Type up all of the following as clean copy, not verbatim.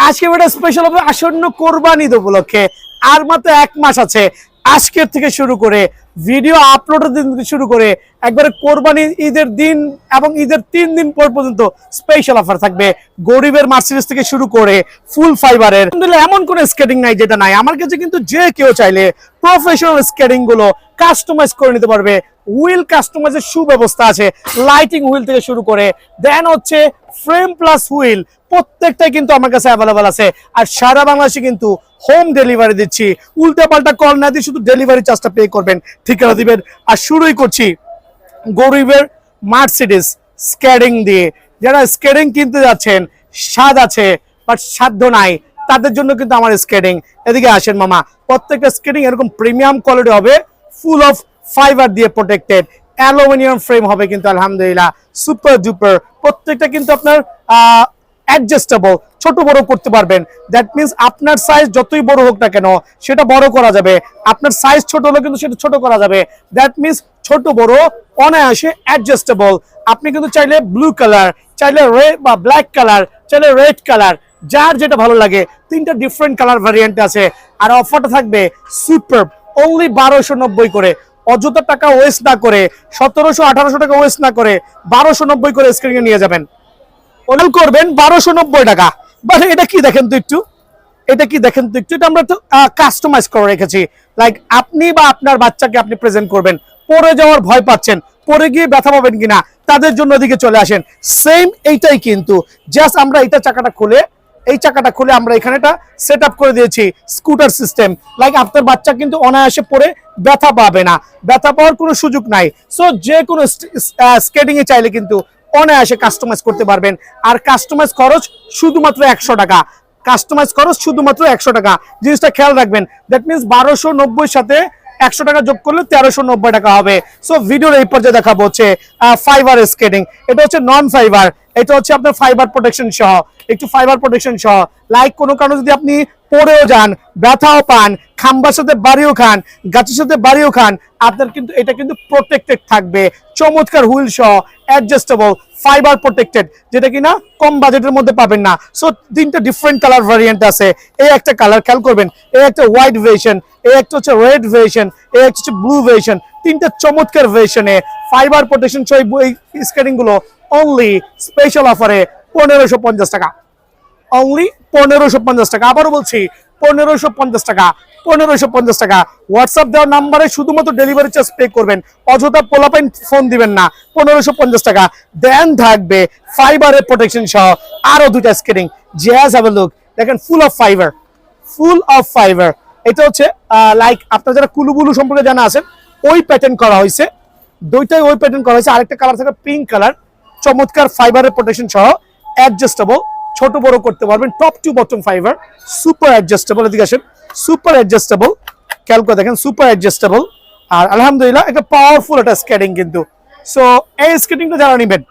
আজকে একটা স্পেশাল হবে আসন্ন কোরবানি ঈদ উপলক্ষে। আর মাত্র 1 মাস আছে আজকের থেকে শুরু করে ভিডিও আপলোডের দিন থেকে শুরু করে একবারে কোরবানি ঈদের দিন এবং ঈদের 3 দিন পর পর্যন্ত স্পেশাল অফার থাকবে। গরিবের মার্সিডিজ থেকে শুরু করে ফুল ফাইবারের এমন কোনো স্কেটিং নাই যেটা নাই আমার কাছে। কিন্তু যে কেউ চাইলে প্রফেশনাল স্কেটিং গুলো কাস্টমাইজ করে নিতে পারবে। হুইল কাস্টমাইজের সুব্যবস্থা আছে, লাইটিং হুইল থেকে শুরু করে দেন হচ্ছে ফ্রেম প্লাস হুইল প্রত্যেকটাই কিন্তু আমার কাছে অ্যাভেলেবল আছে। আর সারা বাংলাদেশে কিন্তু হোম ডেলিভারি দিচ্ছি। উল্টা পাল্টা কল না দিয়ে শুধু ডেলিভারি চার্জটা পে করবেন, ঠিকানা দিবেন। আর শুরুই করছি গরিবের মার্সিডিজ স্কেটিং দিয়ে। যারা স্কেটিং কিনতে যাচ্ছেন, স্বাদ আছে বাট সাধ্য নাই, তাদের জন্য কিন্তু আমার স্কেটিং। এদিকে আসেন মামা, প্রত্যেকটা স্কেটিং এরকম প্রিমিয়াম কোয়ালিটি হবে, ফুল অফ ফাইবার দিয়ে প্রোটেক্টেড, অ্যালুমিনিয়াম ফ্রেম হবে কিন্তু আলহামদুলিল্লাহ সুপার ডুপার। প্রত্যেকটা কিন্তু আপনার অ্যাডজাস্টেবল, ছোট বড় করতে পারবেন। দ্যাট মিনস আপনার সাইজ যতই বড় হোক না কেন সেটা বড় করা যাবে, আপনার সাইজ ছোট হলে কিন্তু সেটা ছোট করা যাবে। দ্যাট মিনস ছোট বড় অনায়াসে অ্যাডজাস্টেবল। আপনি কিন্তু চাইলে ব্লু কালার, চাইলে রেড বা ব্ল্যাক কালার, চাইলে রেড কালার, যার যেটা ভালো লাগে। 3টা ডিফারেন্ট কালার ভ্যারিয়েন্ট আছে। আর অফারটা থাকবে সুপার, অনলি 1290 করে। অযথা টাকা ওয়েস্ট না করে, 1700-1800 টাকা ওয়েস্ট না করে 1290 করে স্ক্রিনে নিয়ে যাবেন। অর্ডার করবেন 1290 টাকা। বাট এটা কি দেখেন তো একটু, এটা কি দেখেন তো একটু, এটা আমরা তো কাস্টমাইজ করে রেখেছি। লাইক আপনি বা আপনার বাচ্চাকে আপনি প্রেজেন্ট করবেন, পরে যাওয়ার ভয় পাচ্ছেন, পরে গিয়ে ব্যথা পাবেন কিনা, তাদের জন্য এদিকে চলে আসেন। সেম এইটাই কিন্তু, জাস্ট আমরা এইটা চাকাটা খুলে, এই চাকাটা খুলে আমরা এখানে একটা সেট আপ করে দিয়েছি স্কুটার সিস্টেম। লাইক আপনার বাচ্চা কিন্তু অনায়াসে পরে ব্যথা পাবে না, ব্যথা পাওয়ার কোনো সুযোগ নাই। সো যে কোনো স্কেটিং এ চাইলে কিন্তু অনায়াসে কাস্টমাইজ করতে পারবেন। আর কাস্টমাইজ খরচ শুধুমাত্র 100 টাকা। কাস্টমাইজ খরচ শুধুমাত্র 100 টাকা। জিনিসটা খেয়াল রাখবেন। দ্যাট মিনস 1290 সাথে 100 টাকা যোগ করলে 1390 টাকা হবে। সো ভিডিওর এই পর্যায়ে দেখাবো হচ্ছে ফাইবার স্কেটিং। এটা হচ্ছে নন ফাইবার, এটা হচ্ছে আপনার ফাইবার প্রোটেকশন সহ, একটু ফাইবার প্রোটেকশন সহ। লাইক কোনো কারণে যদি আপনি পড়েও যান, ব্যথাও পান, খাম্বার সাথে বাড়িও খান, গাছের সাথে বাড়িও খান, আপনার কিন্তু এটা কিন্তু প্রোটেক্টেড থাকবে। চমৎকার হুইল সহ, অ্যাডজাস্টেবল, ফাইবার প্রোটেক্টেড, যেটা কিনা কম বাজেটের মধ্যে পাবেন না। সো 3টা ডিফারেন্ট কালার ভ্যারিয়েন্ট আছে। এই একটা কালার খেয়াল করবেন, এই একটা হোয়াইট ভেরিয়েশন, এই একটা হচ্ছে রেড ভেরিয়েশন, এই একটা হচ্ছে ব্লু ভেরিয়েশন। 3টা চমৎকার ভেরিয়েশনে ফাইবার প্রোটেকশন সহ এই স্কেটিং গুলো অনলি স্পেশাল অফারে 1550 টাকা। অনলি 1550 টাকা। আবারও বলছি 1550 টাকা, 1550 টাকা। হোয়াটসঅ্যাপ দেওয়ার নাম্বারে শুধুমাত্র ডেলিভারি চার্জ পে করবেন, অযথা পোলাপাইন ফোন দিবেন না। 1550 টাকা। দেন থাকবে ফাইবারের প্রোটেকশন সহ আরো 2টা skating. Just have a look, দেখেন full of fibre, full of fibre. এটা হচ্ছে লাইক আপনারা যারা কুলুবুলু সম্পর্কে জানা আছেন, ওই প্যাটার্ন করা হয়েছে, 2টাই ওই প্যাটার্ন করা হয়েছে। আরেকটা কালার থাকে পিঙ্ক কালার, চমৎকার ফাইবারের প্রোটেকশন সহ, অ্যাডজাস্টেবল, ছোট বড় করতে পারবেন। Top to bottom fibre, super adjustable. এদিকে আসেন, সুপার অ্যাডজাস্টেবল, খেয়াল করে দেখেন, সুপার অ্যাডজাস্টেবল। আর আলহামদুলিল্লাহ একটা পাওয়ারফুল একটা স্কেটিং কিন্তু। সো এই স্কেটিংটা যারা নেবেন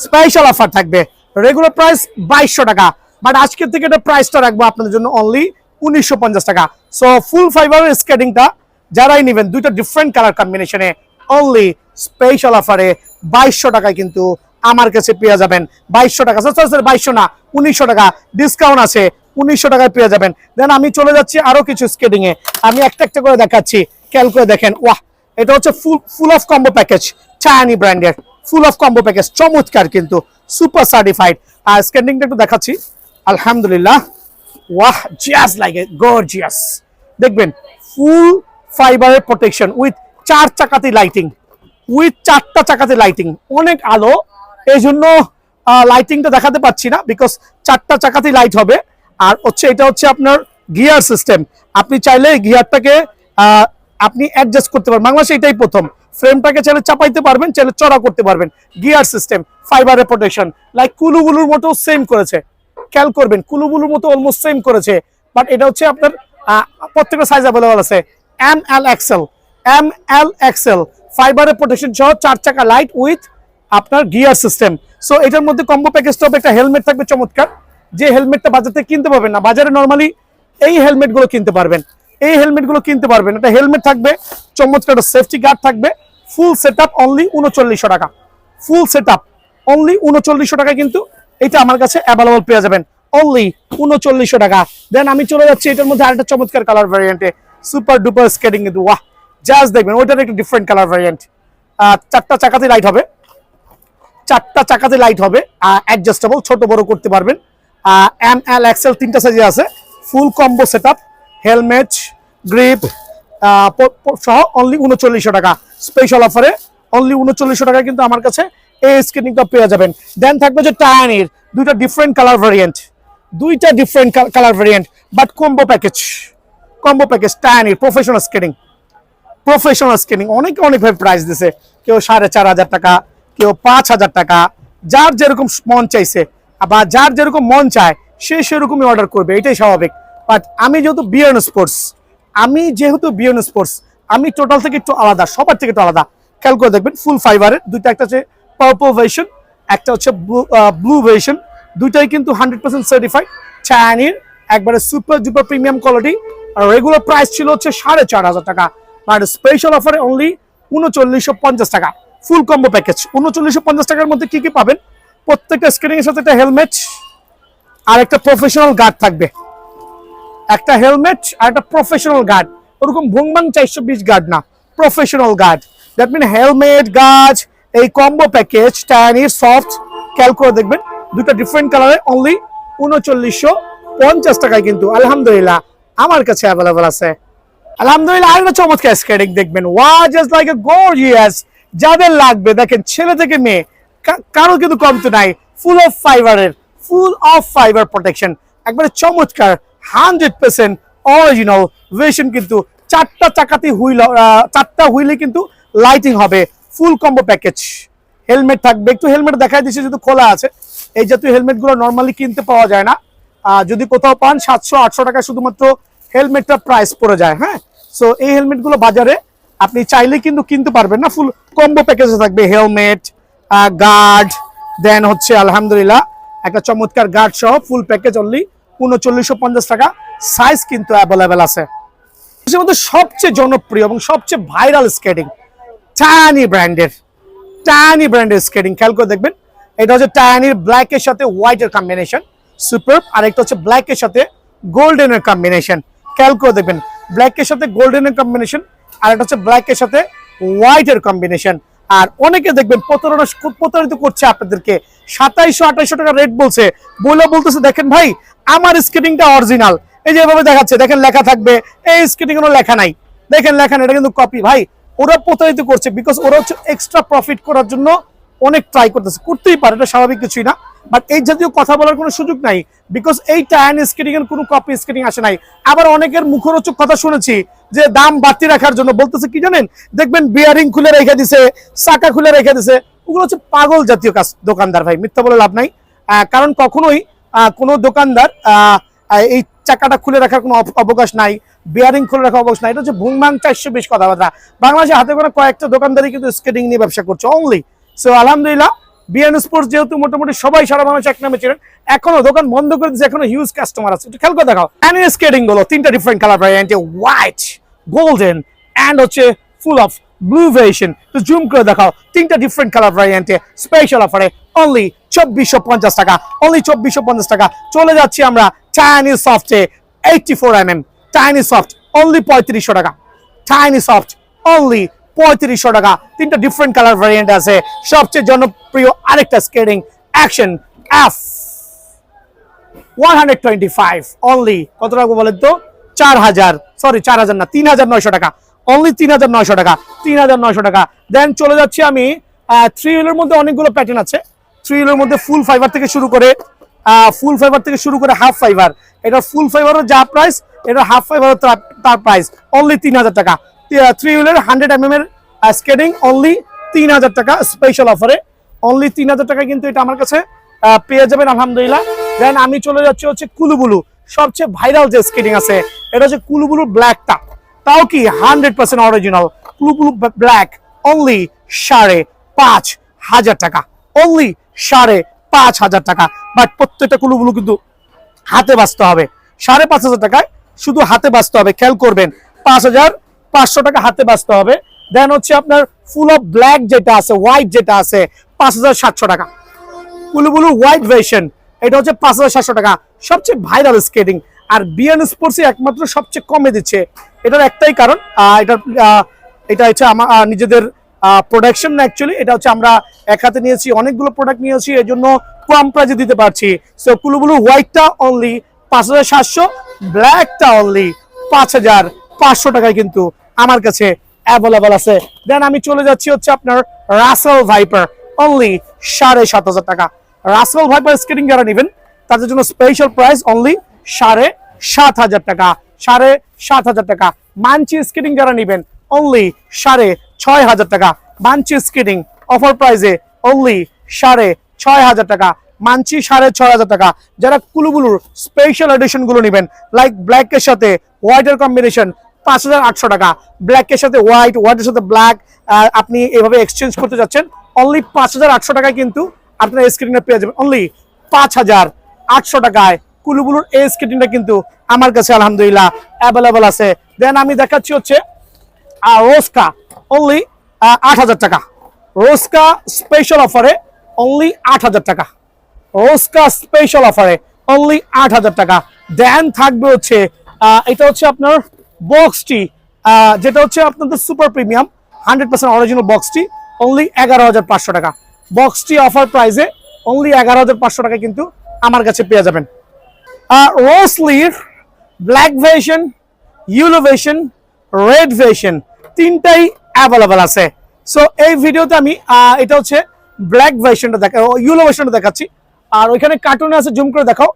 স্পেশাল অফার থাকবে। রেগুলার প্রাইস 2200 টাকা, বাট আজকের থেকে এটা প্রাইসটা রাখবো আপনাদের জন্য অনলি 1950 টাকা। সো ফুল ফাইবারের স্কেটিংটা যারাই নেবেন 2টা ডিফারেন্ট কালার কম্বিনেশনে অনলি স্পেশাল অফারে 2200 টাকায় কিন্তু আমার কাছে পেয়ে যাবেন। 2200 টাকা, স্যার 2200 না, 1900 টাকা ডিসকাউন্ট আছে, 1900 টাকায় পেয়ে যাবেন। দেন আমি চলে যাচ্ছি আরো কিছু স্কেটিং এ, আমি একটা একটা করে দেখাচ্ছি। খেয়াল করে দেখেন, ওয়াহ, এটা হচ্ছে ফুল অফ কম্বো প্যাকেজ, চায়নি ব্র্যান্ডের ফুল অফ কম্বো প্যাকেজ, চমৎকার কিন্তু সুপার সার্টিফাইড। আর স্কেটিংটা একটু দেখাচ্ছি, আলহামদুলিল্লাহ, ওয়াহ, জাস্ট লাইক এ গর্জিয়াস। দেখবেন ফুল ফাইবারের প্রোটেকশন উইথ 4 চাকাতে লাইটিং, উইথ 4টা চাকাতে লাইটিং, অনেক আলো, এই জন্য লাইটিংটা দেখাতে পাচ্ছি না, বিকজ 4টা চাকাতেই লাইট হবে। আর হচ্ছে এটা হচ্ছে আপনার গিয়ার সিস্টেম, আপনি চাইলে গিয়ারটাকে আপনি অ্যাডজাস্ট করতে পারবেন। বাংলাদেশে এটাই প্রথম, ফ্রেমটাকে চাইলে চাপাইতে পারবেন, চাইলে চড়া করতে পারবেন। গিয়ার সিস্টেম, ফাইবারের প্রোটেকশন, লাইক কুলুবুলুর মতো সেম করেছে। খেয়াল করবেন কুলুবুলুর মতো অলমোস্ট সেম করেছে, বাট এটা হচ্ছে আপনার প্রত্যেকটা সাইজ অ্যাভেলেবল আছে। ML XL ফাইবারের প্রোটেকশন সহ 4 চাকা লাইট উইথ আপনার গিয়ার সিস্টেম। সো এটার মধ্যে কম্বো প্যাকেজটা হবে, একটা হেলমেট থাকবে চমৎকার, যে হেলমেটটা বাজার থেকে কিনতে পারবেন না। বাজারে নর্মালি এই হেলমেটগুলো কিনতে পারবেন, এই হেলমেটগুলো কিনতে পারবেন। একটা হেলমেট থাকবে চমৎকার, একটা সেফটি গার্ড থাকবে, ফুল সেটআপ অনলি 3900 টাকা। ফুল সেটআপ অনলি 3900 টাকা কিন্তু এটা আমার কাছে অ্যাভেলেবল পেয়ে যাবেন। অনলি 3900 টাকা। দেন আমি চলে যাচ্ছি এটার মধ্যে আরেকটা চমৎকার কালার ভ্যারিয়েন্টে, সুপার ডুপার স্কেটিং কিন্তু ওয়াহ জাস্ট দেখবেন, ওইটার একটা ডিফারেন্ট কালার ভ্যারিয়েন্ট। চারটা চাকাতে লাইট হবে, চারটা চাকাতে লাইট হবে, অ্যাডজাস্টেবল, ছোট বড় করতে পারবেন। এম এল এক্সেল তিনটা সাইজে আছে, full combo setup, helmet, grip সহ অনলি 3900 টাকা। স্পেশাল অফারে অনলি 3900 টাকা কিন্তু আমার কাছে এই স্কেটিংটা পেয়ে যাবেন। দেন থাকবে যে টায়ানির দুইটা ডিফারেন্ট কালার ভ্যারিয়েন্ট, দুইটা different colour variant but combo package, combo package টায়ানির প্রফেশনাল স্কেটিং, প্রফেশনাল স্কেটিং অনেকে অনেকভাবে প্রাইস দিছে, কেউ 4500 টাকা, কেউ 5000 টাকা, যার যেরকম মন চাইছে বা যার যেরকম মন চায় সে সেরকমই অর্ডার করবে, এটাই স্বাভাবিক। বাট আমি যেহেতু বিএন স্পোর্টস, আমি টোটাল থেকে একটু আলাদা, সবার থেকে একটু আলাদা। খেয়াল করে দেখবেন ফুল ফাইবারের দুইটা, একটা হচ্ছে পার্পল ভার্সন, একটা হচ্ছে ব্লু ভার্সন, দুইটাই কিন্তু 100% সার্টিফাইড চায়নির, একবারে সুপার ডুপার প্রিমিয়াম কোয়ালিটি। আর রেগুলার প্রাইস ছিল হচ্ছে 4500 টাকা, বাট স্পেশাল অফারে অনলি 3950 টাকা। ফুল কম্বো প্যাকেজ 3950 টাকার মধ্যে কি কি পাবেন? প্রত্যেকটা স্ক্রিনিং এর সাথে একটা হেলমেট আর একটা প্রফেশনাল গার্ড থাকবে, একটা হেলমেট আর একটা প্রফেশনাল গার্ড, ওরকম ভুংবাং 420 গার্ড না, professional guard. That mean helmet, guard, এই কম্বো প্যাকেজ টায়ানির সফট, খেয়াল করে দেখবেন দুটো ডিফারেন্ট কালারে অনলি 3950 টাকায় কিন্তু আলহামদুলিল্লাহ আমার কাছে অ্যাভেলেবল আছে। আলহামদুলিল্লাহ আরেকটা চমৎকার স্কেটিং দেখবেন, ওয়া জাস্ট লাইক এ গর্জিয়াস, যাদের লাগবে দেখেন ছেলে থেকে মেয়ে কারো কিন্তু কমতে নাই, ফুল অফ ফাইবার প্রোটেকশন, একবারে চমৎকার 100% অরিজিনাল ভার্সন কিন্তু, চারটা চাকাতে হুইল, চারটা হুইলে কিন্তু লাইটিং হবে, ফুল কম্বো প্যাকেজ। হেলমেট থাকবে, একটু হেলমেট দেখাই দিচ্ছি যেহেতু খোলা আছে, এই জাতীয় হেলমেটগুলো নর্মালি কিনতে পাওয়া যায় না, যদি কোথাও পান 700-800 টাকা শুধুমাত্র হেলমেটটা প্রাইস পড়ে যায়। হ্যাঁ, সো এই হেলমেটগুলো বাজারে আপনি চাইলে কিন্তু কিনতে পারবেন না, ফুল কম্বো প্যাকেজে থাকবে হেলমেট, গার্ড, দেন হচ্ছে আলহামদুলিল্লাহ একটা চমৎকার গার্ড সহ ফুল প্যাকেজ অনলি 3950 টাকা। সাইজ কিন্তু অ্যাভেলেবেল আছে। এর মধ্যে সবচেয়ে জনপ্রিয় এবং সবচেয়ে ভাইরাল স্কেটিং টায়ানি ব্র্যান্ডের স্কেটিং, খেয়াল করে দেখবেন এটা হচ্ছে টায়ানির ব্ল্যাকের সাথে হোয়াইটের কম্বিনেশন, সুপার। আর একটা হচ্ছে ব্ল্যাকের সাথে গোল্ডেনের কম্বিনেশন, খেয়াল করে দেখবেন ব্ল্যাকের সাথে গোল্ডেনের কম্বিনেশন, আর একটা হচ্ছে ব্ল্যাকের সাথে হোয়াইটের কম্বিনেশন। আর অনেকে দেখবেন প্রতারিত করছে আপনাদেরকে, 2700-2800 টাকা রেট বলছে, বলতেছে দেখেন ভাই আমার স্কেটিংটা অরিজিনাল, এই যে এভাবে দেখাচ্ছে, দেখেন লেখা থাকবে, এই স্কেটিং কোনো লেখা নাই, দেখেন লেখা নাই, এটা কিন্তু কপি। ভাই ওরা প্রতারিত করছে, বিকজ ওরা হচ্ছে এক্সট্রা প্রফিট করার জন্য অনেক ট্রাই করতেছে, করতেই পারে, এটা স্বাভাবিক কিছুই না, বাট এই জাতীয় কথা বলার কোনো সুযোগ নাই, বিকজ এই টায়ানি স্কেটিং এর কোনো কপি স্কেটিং আসে নাই। আবার অনেকের মুখরোচক কথা শুনেছি যে দাম বাড়তি রাখার জন্য বলতেছে কি জানেন, দেখবেন বিয়ারিং খুলে রেখে দিছে, চাকা খুলে রেখে দিছে, ওগুলো হচ্ছে পাগল জাতীয় কাজ দোকানদার। ভাই মিথ্যা বলে লাভ নাই, কারণ কখনোই কোনো দোকানদার এই চাকাটা খুলে রাখার কোনো অবকাশ নাই, বিয়ারিং খুলে রাখার অবকাশ নাই, এটা হচ্ছে ভুংভাং 420 কথাবার্তা। বাংলাদেশে হাতে করে কয়েকটা দোকানদারই কিন্তু স্কেটিং নিয়ে ব্যবসা করছে অনলি। সো আলহামদুলিল্লাহ বিএন স্পোর্টস যেহেতু মোটামুটি সবাই সারা বাংলাদেশ এক নামে ছিলেন, এখনো দোকান বন্ধ করে দিচ্ছে, এখনো হিউজ কাস্টমার আছে, একটু খেয়াল করে দেখাও। টায়ানি স্কেটিং গুলো তিনটা ডিফারেন্ট কালার ভ্যারিয়েন্টে, হোয়াইট, গোল্ডেন এন্ড হচ্ছে ফুল অফ ব্লু ভেরিয়েশন, তো জুম করে দেখাও, তিনটা ডিফারেন্ট কালার ভ্যারিয়েন্টে স্পেশাল অফারে অনলি 2450 টাকা, অনলি 2450 টাকা। চলে যাচ্ছি আমরা টায়ানি সফটে 84mm টায়ানি সফট অনলি 3500 টাকা, টায়ানি সফট অনলি 3500 টাকা। তিনটা ডিফারেন্ট কালার ভ্যারিয়েন্ট আছে। সবচেয়ে জনপ্রিয় আরেকটা স্কেটিং অ্যাকশন এফ 125 অনলি কত টাকা বলেন তো? 4000, সরি 4000 না, 3900 টাকা, অনলি 3900 টাকা, 3900 টাকা। দেন চলে যাচ্ছি আমি 3 হুইলের মধ্যে অনেকগুলো প্যাটার্ন আছে। 3 হুইলের মধ্যে ফুল ফাইবার থেকে শুরু করে হাফ ফাইবার, এটা ফুল ফাইবারও যা প্রাইস, এটা হাফ ফাইবারও তার প্রাইস অনলি 3000 টাকা। 3 হুইলের 100mm এর স্কেটিং অনলি 3000 টাকা স্পেশাল অফারে, অনলি 3000 টাকা কিন্তু এটা আমার কাছে পেয়ে যাবেন আলহামদুলিল্লাহ। দেন আমি চলে যাচ্ছি হচ্ছে কুলুবুলু, সবচেয়ে ভাইরাল যে স্কেটিং আছে এটা হচ্ছে কুলুবুলু ব্ল্যাকটা, তাও কি 100% অরিজিনাল কুলুবুলু ব্ল্যাক অনলি 5500 টাকা, অনলি 5500 টাকা। বাট প্রত্যেকটা কুলুবুলু কিন্তু হাতে বাঁচতে হবে, 5500 টাকায় শুধু হাতে বাঁচতে হবে, খেয়াল করবেন 5500 টাকা হাতে বাঁচতে হবে। দেন হচ্ছে আপনার ফুল অফ ব্ল্যাক যেটা আছে, হোয়াইট যেটা আছে 5700 টাকা, কুলুবুলু হোয়াইট ভার্সন এটা হচ্ছে 5700 টাকা। সবচেয়ে ভাইরাল স্কেটিং, আর বিএন স্পোর্টসই একমাত্র সবচেয়ে কমে দিচ্ছে। এটার একটাই কারণ, এটা হচ্ছে আমার নিজেদের প্রোডাকশন না, অ্যাকচুয়ালি এটা হচ্ছে আমরা এক হাতে নিয়েছি, অনেকগুলো প্রোডাক্ট নিয়েছি, এই জন্য কম প্রাইজে দিতে পারছি। সো কুলুবুলু হোয়াইটটা অনলি 5,700, ব্ল্যাকটা অনলি 5,500 টাকায় কিন্তু আমার কাছে অ্যাভেলেবল আছে। দেন আমি চলে যাচ্ছি হচ্ছে আপনার রাসেল ভাইপার, অনলি 7,500 টাকা। রাসেল ভাইপার স্কেটিং যারা নেবেন তাদের জন্য স্পেশাল প্রাইস অনলি 7,500 টাকা, 7,500 টাকা। মানচি স্কেটিং যারা নেবেন অনলি 6,500 টাকা। মানচি স্কেটিং অফার প্রাইসে অনলি 6,500 টাকা। মানচি 6,500 টাকা। যারা কুলুবুলুর স্পেশাল এডিশন গুলো নেবেন, লাইক ব্ল্যাকের সাথে হোয়াইটের কম্বিনেশন 5,800 টাকা, ব্ল্যাকের সাথে হোয়াইট, হোয়াইটের সাথে ব্ল্যাক, আপনি এভাবে এক্সচেঞ্জ করতে যাচ্ছেন, অনলি 5,800 টাকায় কিন্তু আপনার এই স্কেটিংটা পেয়ে যাবেন। অনলি 5,800 টাকায় কুলুবুলুর এই স্কেটিংটা কিন্তু আমার কাছে আলহামদুলিল্লাহ অ্যাভেলেবল আছে। দেন আমি দেখাচ্ছি হচ্ছে রোস্কা, অনলি 8,000 টাকা। রোস্কা স্পেশাল অফারে অনলি 8,000 টাকা। রোস্কা স্পেশাল অফারে অনলি 8,000 টাকা। দেন থাকবে হচ্ছে এটা হচ্ছে আপনার বক্সটি, যেটা হচ্ছে আপনাদের সুপার প্রিমিয়াম 100% অরিজিনাল বক্সটি, অনলি 11,500 টাকা। বক্সটি অফার প্রাইসে অনলি 11,500 টাকা কিন্তু আমার কাছে পেয়ে যাবেন। রোসলির black version, yellow version, red version তিনটাই অ্যাভেলেবল আছে। সো এই ভিডিওতে আমি এটা হচ্ছে ব্ল্যাক ভার্সনটা দেখা, ইয়েলো ভার্সনটা দেখাচ্ছি। আর ওইখানে কার্টুনে আছে, জুম করে দেখাও।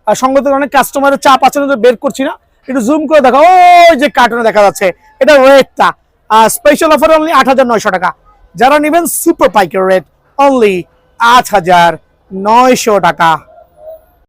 আর সঙ্গত অনেক কাস্টমারের চাপ আছে, বের করছি না, একটু জুম করে দেখাও। ওই যে কার্টুনে দেখা যাচ্ছে, এটা রেডটা স্পেশাল অফার অনলি 8,900 টাকা। যারা নেবেন সুপার পাইকারি রেট অনলি 8,900 টাকা।